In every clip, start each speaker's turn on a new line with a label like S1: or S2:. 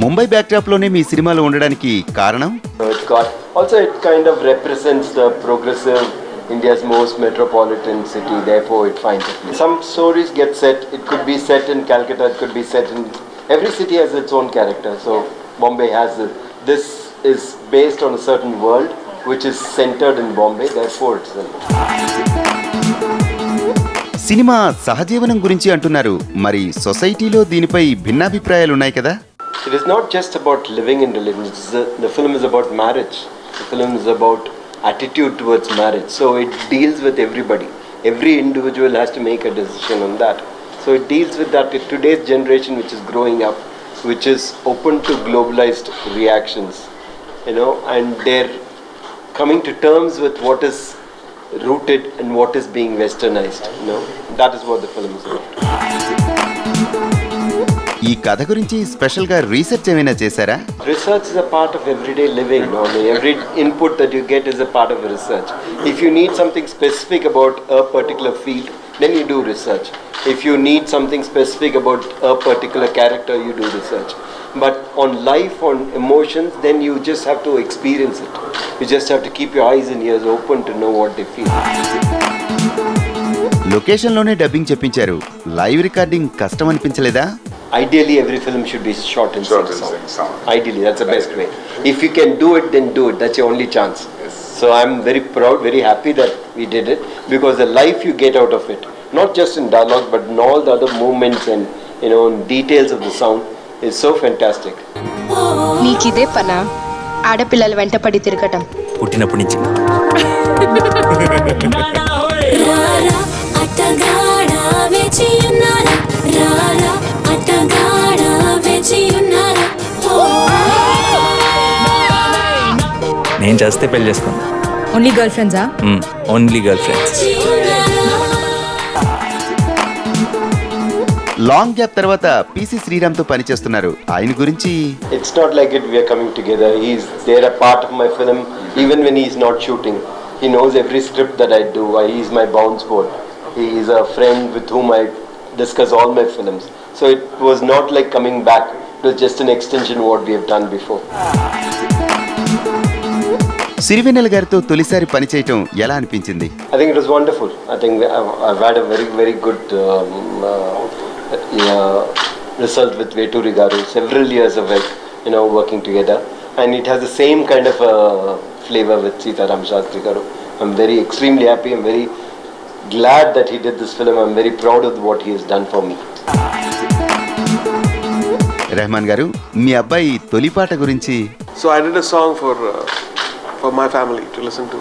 S1: Mumbai backdrop లోనే మీ సినిమాలో ఉండడానికి కారణం?
S2: It kind of represents the progressive India's most metropolitan city, therefore it finds a place. Some stories get set, it could be set in Calcutta, it could be set in... Every city has its own character, so Bombay has it. This is based on a certain world which is centered in Bombay, therefore it's...
S1: cinema సహజీవనం గురించి అంటున్నారు, మరి సొసైటీలో దీనిపై భిన్నాభిప్రాయాలు ఉన్నాయి కదా?
S2: It is not just about living in religion, the film is about marriage. The film is about attitude towards marriage, so it deals with everybody. Every individual has to make a decision on that. So it deals with that with today's generation which is growing up, which is open to globalized reactions, and they're coming to terms with what is rooted and what is being westernized. That is what the film is about.
S1: ఈ కథ గురించి special గా research ఏమైనా చేశారా?
S2: Research is a part of everyday living. Every input that you get is a part of research. If you need something specific about a particular field, then you do research. If you need something specific about a particular character, you do research. But on life, on emotions, then you just have to experience it. You just have to keep your eyes and ears open to know what they feel.
S1: Location లోనే dubbing చెప్పించారు, live recording కష్టం అనిపించలేదా?
S2: Ideally, every film should be shot in sync sound. Ideally, that's the best way. If you can do it, then do it. That's your only chance. Yes. So I'm very proud, very happy that we did it, because the life you get out of it, not just in dialogue, but in all the other movements and details of the sound, is so fantastic.
S3: నీకిదే పనా ఆడపిల్లల వెంట పడి తిరగటం?
S4: పుట్టినప్పటి నుంచి. నేను చేస్తే పెళ్లి చేసుకోను.
S3: ఓన్లీ గర్ల్ ఫ్రెండ్సా?
S4: Only girl friends.
S1: Long gap తర్వాత పీసీ శ్రీరామ్ తో పని చేస్తున్నారు, ఆయన గురించి?
S2: It's not like it we are coming together. He's there a part of my film even when he's not shooting. He knows every script that I do. He's my bounce board. He is a friend with whom I discuss all my films. So it was not like coming back. It was just an extension of what we have done before.
S1: Sirivennela గారితో తొలిసారి పని చేయటం ఎలా అనిపించింది?
S2: I think it was wonderful. I think I've had a very, very good result with Veturi Garu. Several years of working together, and it has the same kind of flavor with Sitaram Shastri Garu. I'm extremely happy. I'm very glad that he did this film. I'm very proud of what he has done for me.
S1: Rahman గారు, మీ అబ్బాయి తొలి పాట గురించి?
S5: So I did a song for my family to listen to,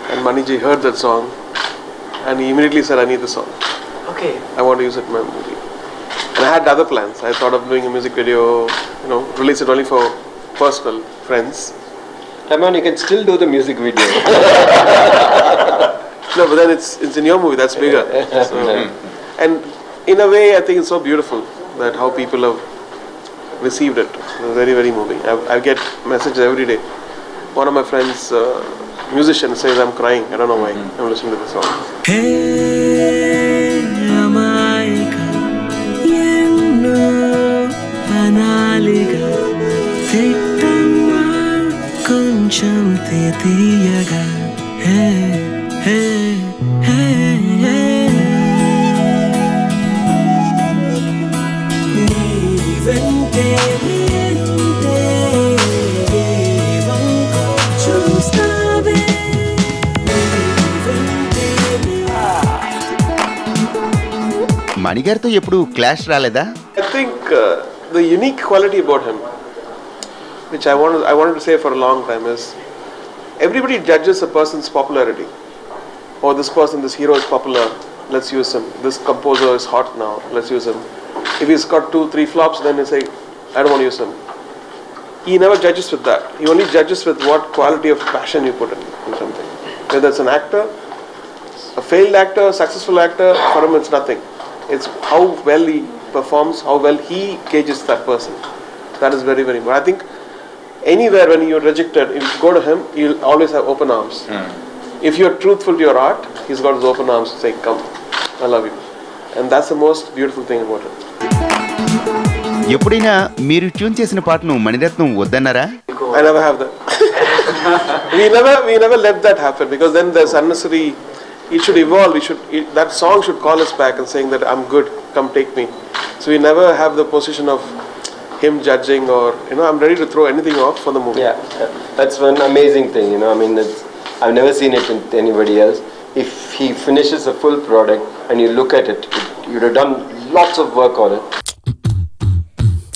S5: and Maniji heard that song and he immediately said, I need the song.
S2: Okay.
S5: I want to use it in my movie. And I had other plans. I thought of doing a music video, release it only for personal friends.
S2: Rahman, you can still do the music video.
S5: No, but then it's in your movie, that's bigger. So, and in a way, I think it's so beautiful that how people have received it. It's very, very moving. I get messages every day. One of my friends, musician, says I'm crying. I don't know why. I'm listening to the song.
S6: Hey, Amaika, yenno analiga, thittamma koncham tetiyaga. Hey, hey, hey, hey. Nivente
S1: మణిగారితో ఎప్పుడు clash రాలేదా?
S5: I think the unique quality about him, which I wanted to say for a long time, is everybody judges a person's popularity. Oh, this hero is popular, let's use him. This composer is hot now, let's use him. If he's got 2-3 flops, then they say, I don't want to use him. He never judges with that. He only judges with what quality of passion you put in something. Whether it's an actor, a failed actor, a successful actor, for him it's nothing. It's how well he performs, how well he gauges that person. That is very, very important. I think anywhere when you're rejected, if you go to him, he'll always have open arms. If you're truthful to your art, he's got his open arms to say, come, I love you. And that's the most beautiful thing about it.
S1: ఎప్పుడైనా మీరు tune చేసిన పాటను Mani Ratnam వద్దన్నారా?
S5: I never have that. we never let that happen because then there's unnecessary. It should evolve. That song should call us back and saying that I'm good. Come take me. So we never have the position of him judging or I'm ready to throw anything off for the movie.
S2: Yeah, that's one amazing thing. I mean, I've never seen it in anybody else. If he finishes a full product and you look at it, you'd have done lots of work on it.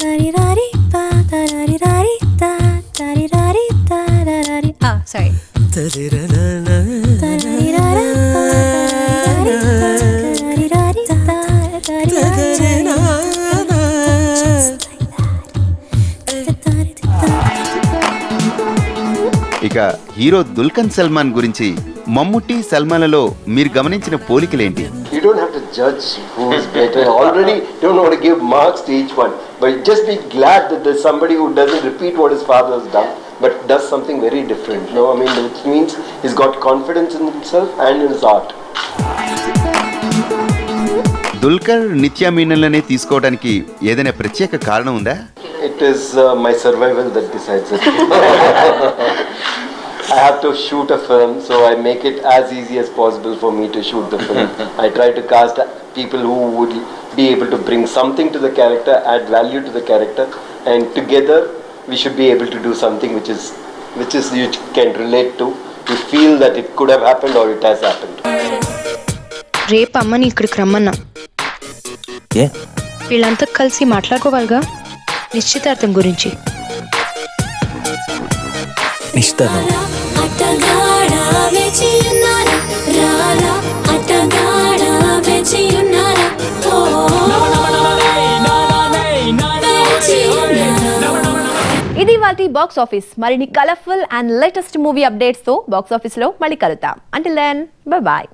S7: Sorry.
S1: ఇక hero Dulquer Salman గురించి మమ్ముట్టి సల్మాన్లలో మీరు గమనించిన పోలికలేంటి?
S2: You don't have to judge who is better. Already don't want to give marks to each one, but just be glad that there's somebody who doesn't repeat what his father has done, but does something very different. I mean, which means he's got confidence in himself and in his art.
S1: Dulquer నిత్య మీనన్లనే తీసుకోవడానికి ఏదైనా ప్రత్యేక కారణం ఉందా?
S2: It is my survival that decides it. I have to shoot a film, so I make it as easy as possible for me to shoot the film. I try to cast people who would be able to bring something to the character, add value to the character, and together we should be able to do something which is you can relate to. You feel that it could have happened or it has happened.
S3: రేపు అమ్మని ఇక్కడికి రమ్మన్నా.
S4: ఏ
S3: వీళ్ళంతా కలిసి మాట్లాడుకోవాలిగా నిశ్చితార్థం గురించి.
S4: నిశ్చితార్థం
S7: ఇది వాటి బాక్స్ ఆఫీస్. మరిన్ని colourful and latest movie updates తో బాక్స్ ఆఫీస్ లో మళ్ళీ కలుద్దాం. Until then bye bye.